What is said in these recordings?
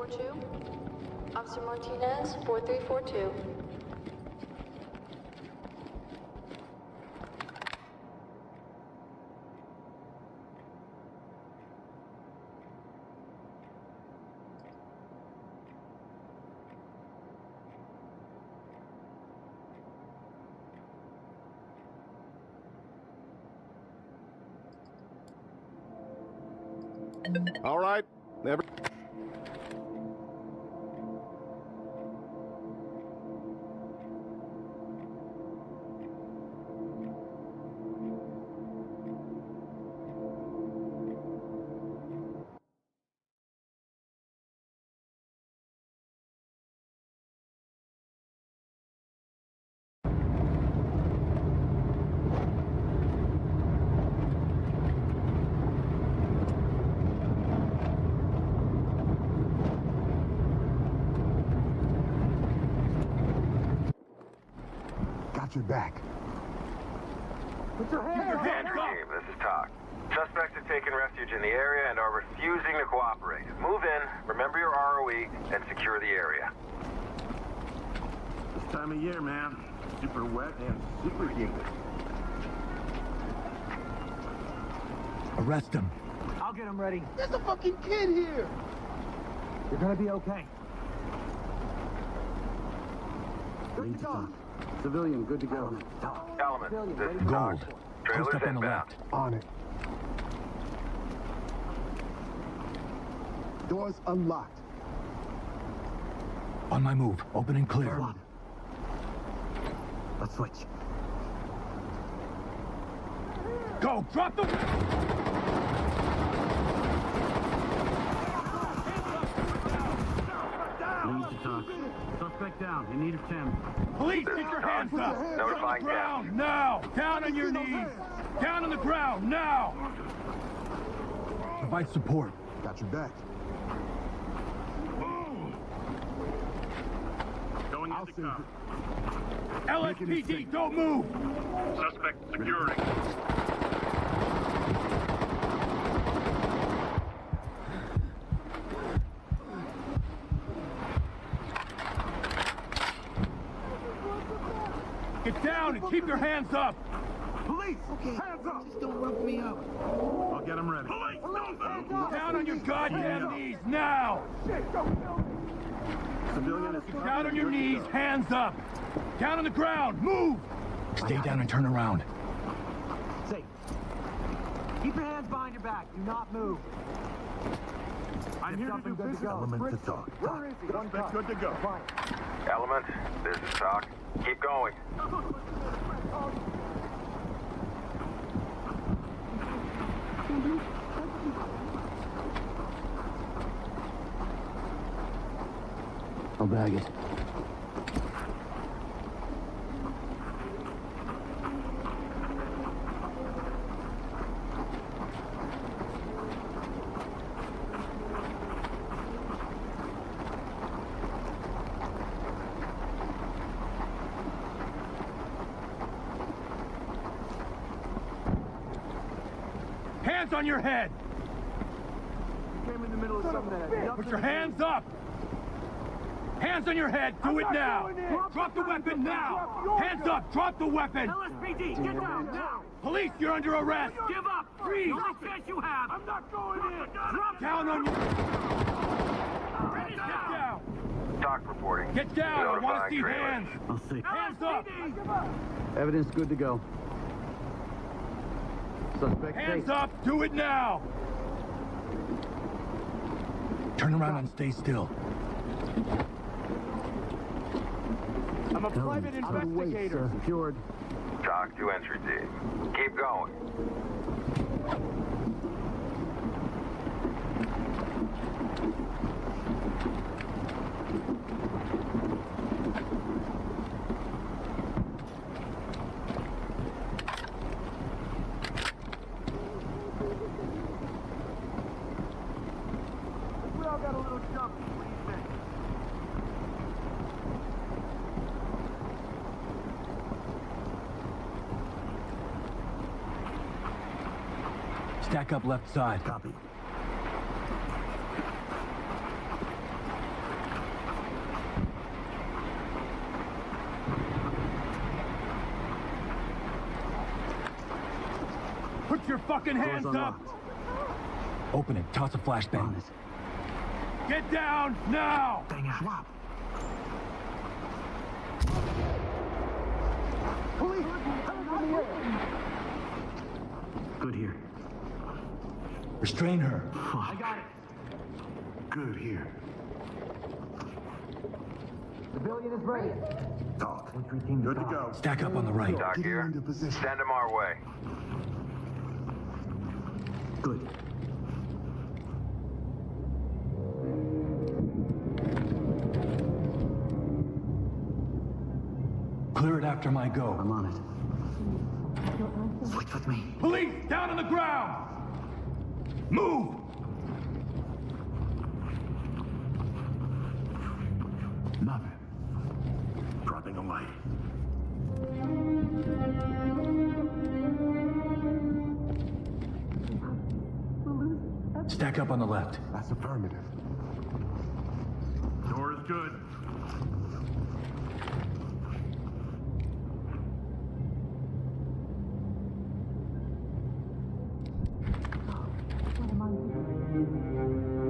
4342. Officer Martinez, 4342. All right. Never. Got your back. Put your hands up! Team, this is Talk. Suspects have taken refuge in the area and are refusing to cooperate. Move in, remember your ROE, and secure the area. This time of year, man. Super wet and super humid. Arrest him. I'll get him ready. There's a fucking kid here! You're gonna be okay. Good to go. Civilian, good to go. Element, this is Gold. Talk. Post Trailers up on the inbound. left. On it. Doors unlocked. On my move. Open and clear. Let's switch. Go! Drop the... Lead to Talk. Suspect down. In need of 10. Police, get your hands up! Notifying Ground, now! Down on your knees! Down on the ground, now! Provide support. Got your back. Going I'll into save cop. it. LSPD, don't move! Suspect securing. Get down and keep your hands up! Police! Okay. Hands up! Just don't rough me up. I'll get him ready. Police, hands up! Down on your goddamn knees, now! Civilian is Down on your knees, hands up! Down on the ground, move! Stay down and turn around. Safe. Keep your hands behind your back. Do not move. I'm here to do business. Element to talk. Where is he? Suspect good to go. Element, this is Talk. Keep going. I'll bag it. Hands on your head! Came in the middle of something that had Put your hands up! Hands on your head! Do it now! Drop the weapon now! Hands up! Drop the weapon! LSPD, get down now! Police, you're under arrest! Give up! Freeze! The only chance you have! I'm not going in! Drop Down on your... Get Get down! Talk reporting. Get down! I want to see Notifying hands! I'll see. Hands up! Evidence good to go. Suspect Hands up! Do it now! Turn around and stay still. I'm a private investigator. Secured. Talk to entry team. Keep going. We all got a little jumpy. What do you think? Stack up left side. Copy. Put your fucking hands Doors up! unlocked. Open it. Toss a flashbang. On it. Get down now! Bang out. Swap. Good here. Restrain her. I got it. Good here. Civilian is ready. Talk. Entry team Good to go. Stack up on the right. Doc Get here. into position. Send them our way. Good. Clear it after my go. I'm on it. Switch with me. Police, down on the ground! Move! Nothing. Dropping a light. Stack up on the left. That's affirmative. Door is good.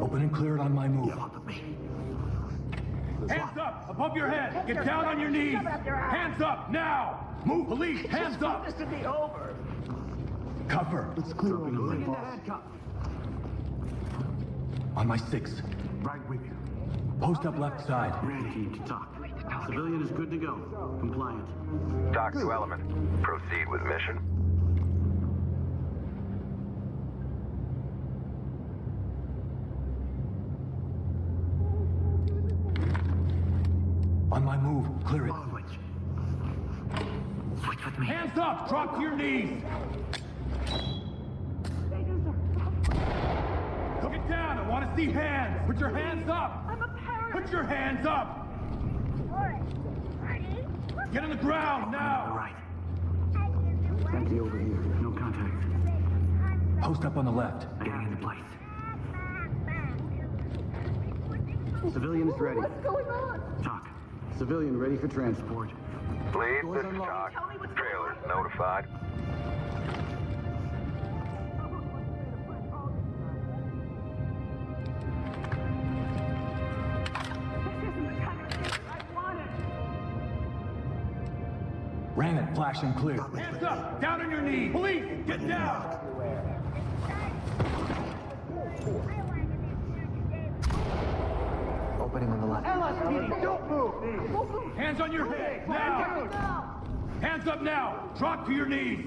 Open and clear it on my move. Up with me. Hands up! Above your head! Get down on your knees! Hands up, now! Move, police! Hands up! This to be over. Cover. It's clear on the Bring right, in the boss. handcuff. On my 6. Right with you. Post up left side. Ready team to talk. Civilian is good to go. Compliant. Doc to Element. Proceed with mission. On my move, clear it. Switch. Switch with me. Hands up! Drop to your knees! Get down! I want to see hands! Put your hands up! I'm a parent. Put your hands up! Get on the ground All now! right. Empty over here. No contact. Post up on the left. Getting into place. Civilian is ready. What's going on? Talk. Civilian ready for transport. Lead, Doors this is unlocked. Doc. Tell me what's going Trailers on. notified. This isn't the kind of thing I wanted. Ram it, flash and clear. Hands up! Down on your knees! Police, get down! Opening on the left. LSPD, don't move. Hands on your head, now! Hands up now! Drop to your knees!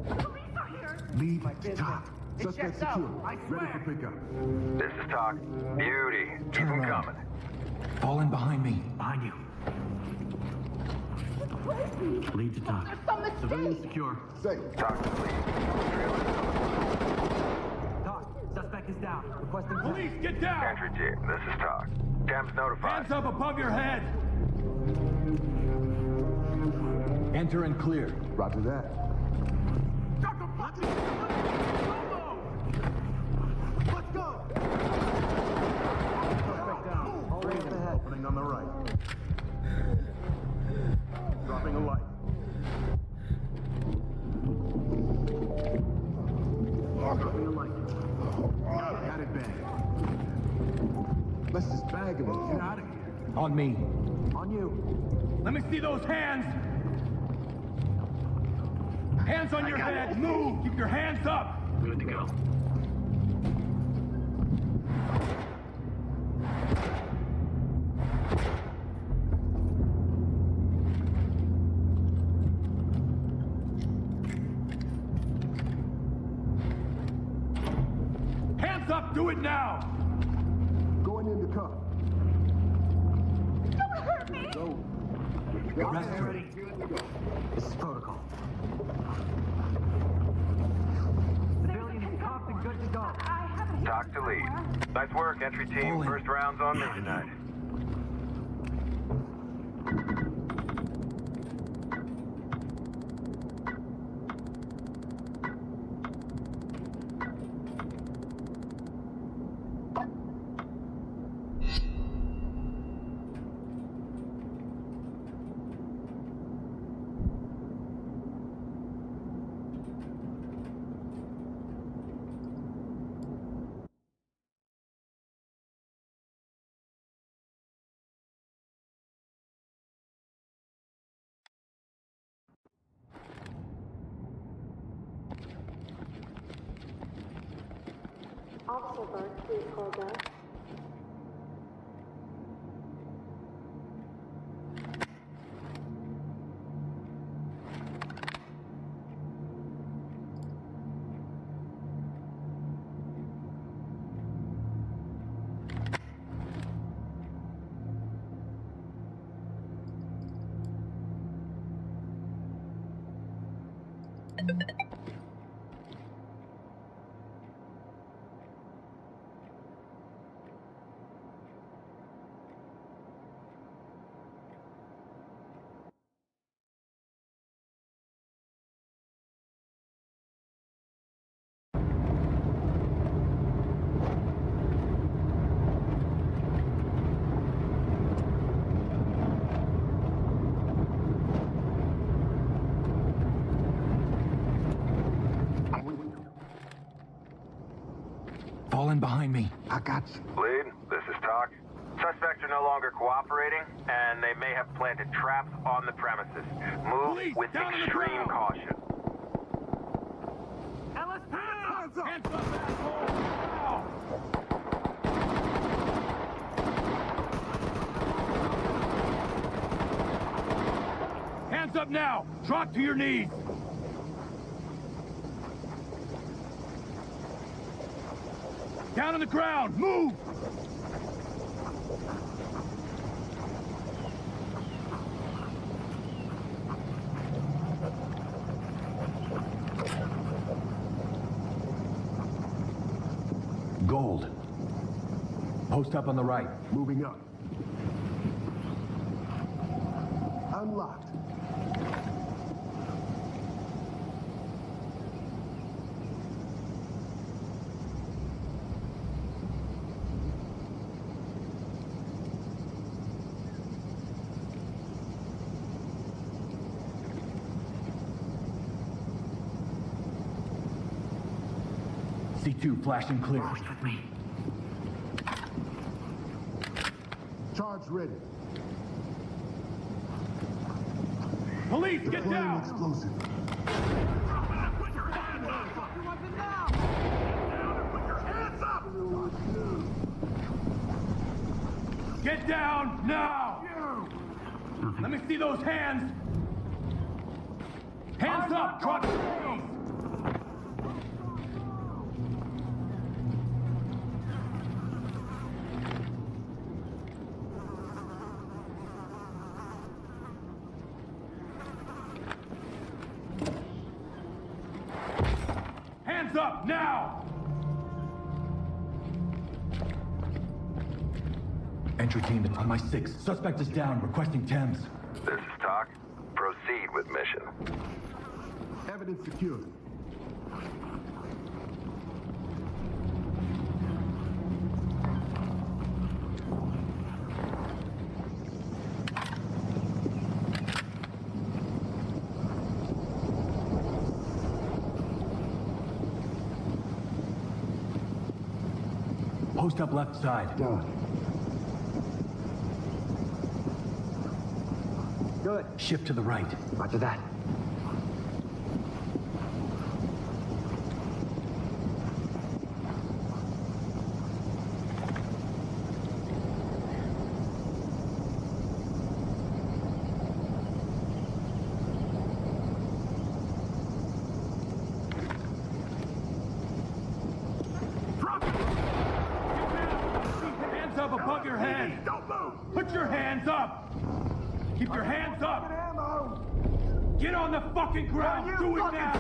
Police are here. Lead to top. Suspect secure. Ready for pickup. This is Doc. Beauty. Keep Turn them around. coming. Fall in behind me. Behind you. Crazy. Lead to talk. There's some Civilian mistake. secure. Safe. Doc to lead. Trailers. Talk. Suspect is down. Requesting Police, get down! Entry team. This is Doc. Cam's notified. Hands up above your head! Enter and clear. Roger that. Let's go! Opening on the right. Dropping a light. Dropping a light. Got it bag. Let's just bag him and get out of here. On me. On you. Let me see those hands! Hands on your head! Move! Keep your hands up! Good to go. Hands up! Do it now! Going into cuff. Don't hurt me. Go. Arrest her. This is protocol. Civilian is cuffed and good to go. I have a hit Doc to lead. somewhere. Nice work, entry team. Fall in. First round's on me tonight. Officer Burke, please call down. Fall in behind me. I got you. Lead, this is Talk. Suspects are no longer cooperating, and they may have planted traps on the premises. Move Police, with down on the extreme ground. caution. Ellis, hands up! Hands up, asshole! Now! Hands up now! Drop to your knees! Down on the ground! Move! Gold. Post up on the right. Moving up. Unlocked. C2 flashing clear. Charge ready. Police, get Deploying down! explosive. Get down now! Let me see those hands! Hands up! Drop your knees! Hands up now! Entry team on my 6. Suspect is down, requesting Thames. This is Talk. Proceed with mission. Evidence secured. Post up left side. Done. Good. Shift to the right. Roger that. Hands up above your head! Don't move! Put your hands up! Keep your hands up! Get on the fucking ground! Do it now!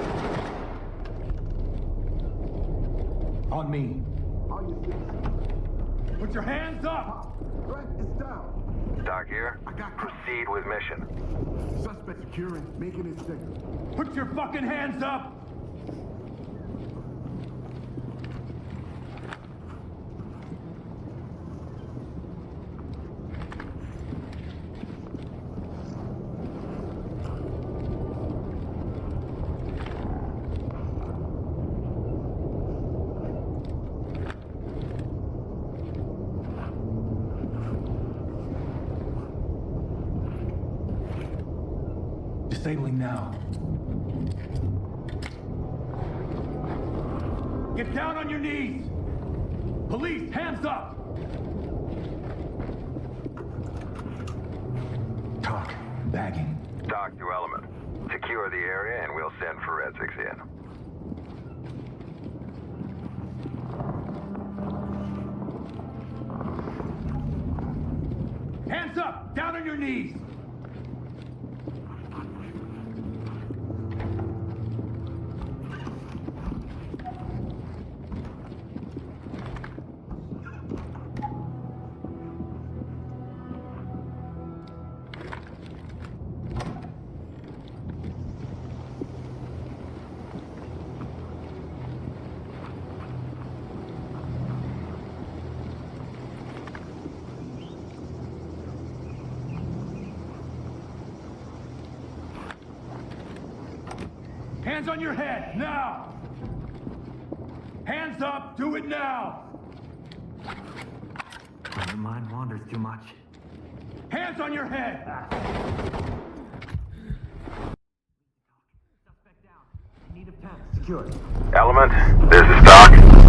On me. On your 6. Put your hands up! Threat is down. Talk here. I got you. Proceed with mission. Suspect securing, making his signal. Put your fucking hands up! Disabling now. Get down on your knees! Police, hands up! Talk. Bagging. Talk to Element. Secure the area and we'll send forensics in. Hands up! Down on your knees! Hands on your head, now! Hands up, do it now! Your mind wanders too much. Hands on your head! Suspect down. In need of 10. Secure. Element, this is Doc.